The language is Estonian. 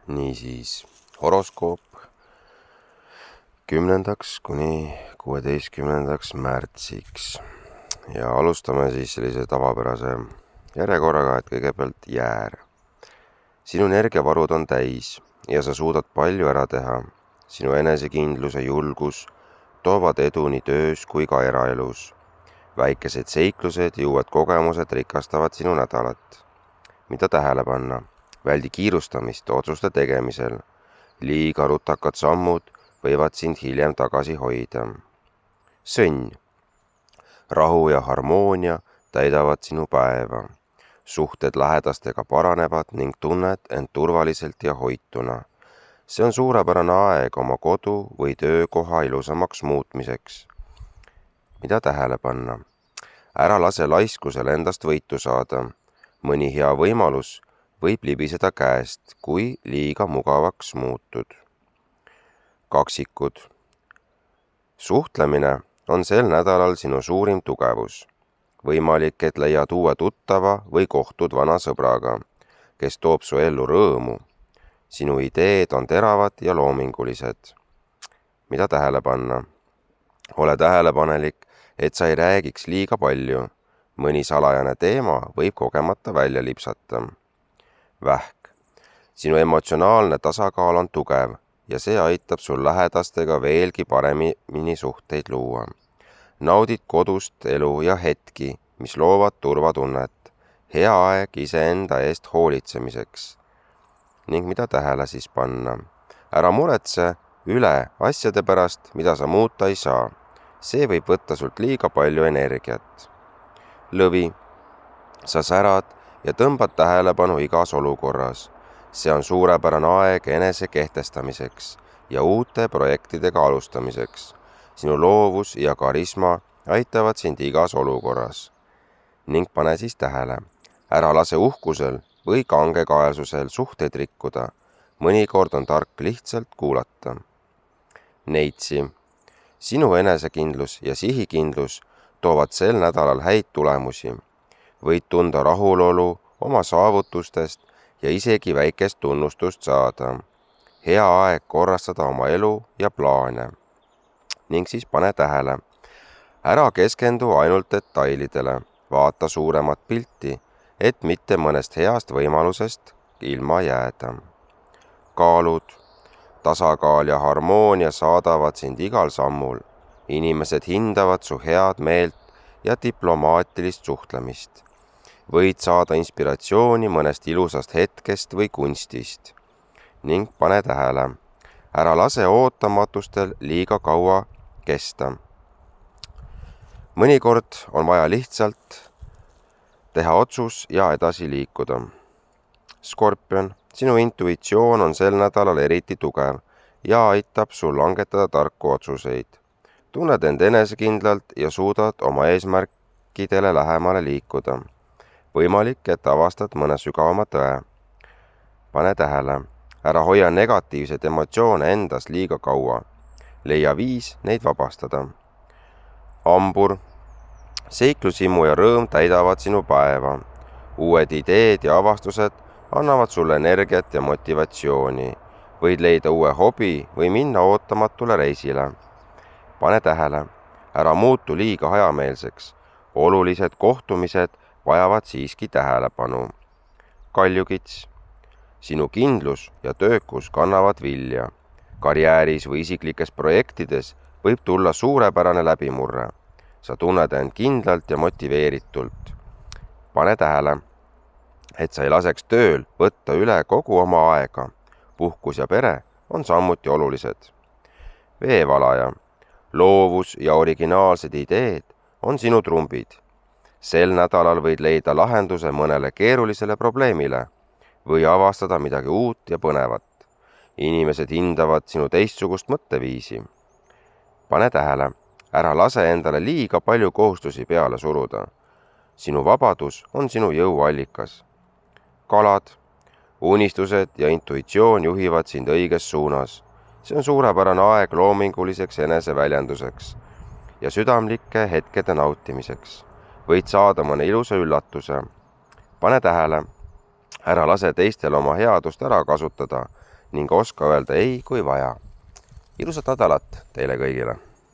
Niisiis, horoskoop 10. kuni 16. märtsiks ja alustame siis sellise tavapärase järjekorraga, et kõigepealt jäär. Sinu energiavarud on täis ja sa suudad palju ära teha. Sinu enesekindlus ja julgus toovad edu nii töös kui ka eraelus. Väikesed seiklused ja uued kogemused rikastavad sinu nädalat. Mida tähele panna? Väldi kiirustamist otsuste tegemisel. Liiga rutakad sammud võivad sind hiljem tagasi hoida. Sõnn. Rahu ja harmoonia täidavad sinu päeva. Suhted lähedastega paranevad ning tunned end turvaliselt ja hoituna. See on suurepärane aeg oma kodu või töökoha ilusamaks muutmiseks. Mida tähele panna? Ära lase laiskusel endast võitu saada. Mõni hea võimalus võib libiseda käest, kui liiga mugavaks muutud. Kaksikud. Suhtlemine on sel nädalal sinu suurim tugevus. Võimalik, et leiad uue tuttava või kohtud vana sõbraga, kes toob su ellu rõõmu. Sinu ideed on teravad ja loomingulised. Mida tähele panna? Ole tähelepanelik, et sa ei räägiks liiga palju. Mõni salajane teema võib kogemata välja lipsata. Vähk. Sinu emotsionaalne tasakaal on tugev ja see aitab sul lähedastega veelgi paremini suhteid luua. Naudid kodust elu ja hetki, mis loovad turvatunnet. Hea aeg iseenda eest hoolitsemiseks. Ning mida tähele siis panna? Ära muretse üle asjade pärast, mida sa muuta ei saa. See võib võtta sult liiga palju energiat. Lõvi. Sa särad ja tõmbad tähelepanu igas olukorras. See on suurepärane aeg enese kehtestamiseks ja uute projektidega alustamiseks. Sinu loovus ja karisma aitavad sind igas olukorras. Ning pane siis tähele. Ära lase uhkusel või kangekaelsusel suhteid rikkuda. Mõnikord on tark lihtsalt kuulata. Neitsi. Sinu enesekindlus ja sihikindlus toovad sel nädalal häid tulemusi. Võid tunda rahulolu oma saavutustest ja isegi väikest tunnustust saada. Hea aeg korrastada oma elu ja plaane. Ning siis pane tähele. Ära keskendu ainult detailidele. Vaata suuremat pilti, et mitte mõnest heast võimalusest ilma jääda. Kaalud. Tasakaal ja harmoonia saadavad sind igal sammul. Inimesed hindavad su head meelt ja diplomaatilist suhtlemist. Võid saada inspiratsiooni mõnest ilusast hetkest või kunstist. Ning pane tähele. Ära lase ootamatustel liiga kaua kesta. Mõnikord on vaja lihtsalt teha otsus ja edasi liikuda. Skorpion. Sinu intuitsioon on sel nädalal eriti tugev ja aitab sul langetada tarku otsuseid. Tunned end enesekindlalt ja suudad oma eesmärkidele lähemale liikuda. Võimalik, et avastad mõne sügavama tõe. Pane tähele. Ära hoia negatiivseid emotsioone endas liiga kaua. Leia viis neid vabastada. Hambur. Seiklusimu ja rõõm täidavad sinu päeva. Uued ideed ja avastused annavad sulle energiat ja motivatsiooni. Võid leida uue hobi või minna ootamatule reisile. Pane tähele. Ära muutu liiga hajameelseks. Olulised kohtumised vajavad siiski tähelepanu. Kaljukits. Sinu kindlus ja töökus kannavad vilja. Karjääris või isiklikes projektides võib tulla suurepärane läbimurre. Sa tunned end kindlalt ja motiveeritult. Pane tähele, et sa ei laseks tööl võtta üle kogu oma aega. Puhkus ja pere on samuti olulised. Veevalaja. Loovus ja originaalsed ideed on sinu trumbid. Sel nädalal võid leida lahenduse mõnele keerulisele probleemile või avastada midagi uut ja põnevat. Inimesed hindavad sinu teistsugust mõtteviisi. Pane tähele, ära lase endale liiga palju kohustusi peale suruda. Sinu vabadus on sinu jõuallikas. Kalad. Unistused ja intuitsioon juhivad sind õiges suunas. See on suurepärane aeg loominguliseks eneseväljenduseks ja südamlike hetkede nautimiseks. Võid saada mõne ilusa üllatuse. Pane tähele, ära lase teistel oma headust ära kasutada ning oska öelda ei, kui vaja. ilusat nädalat teile kõigile!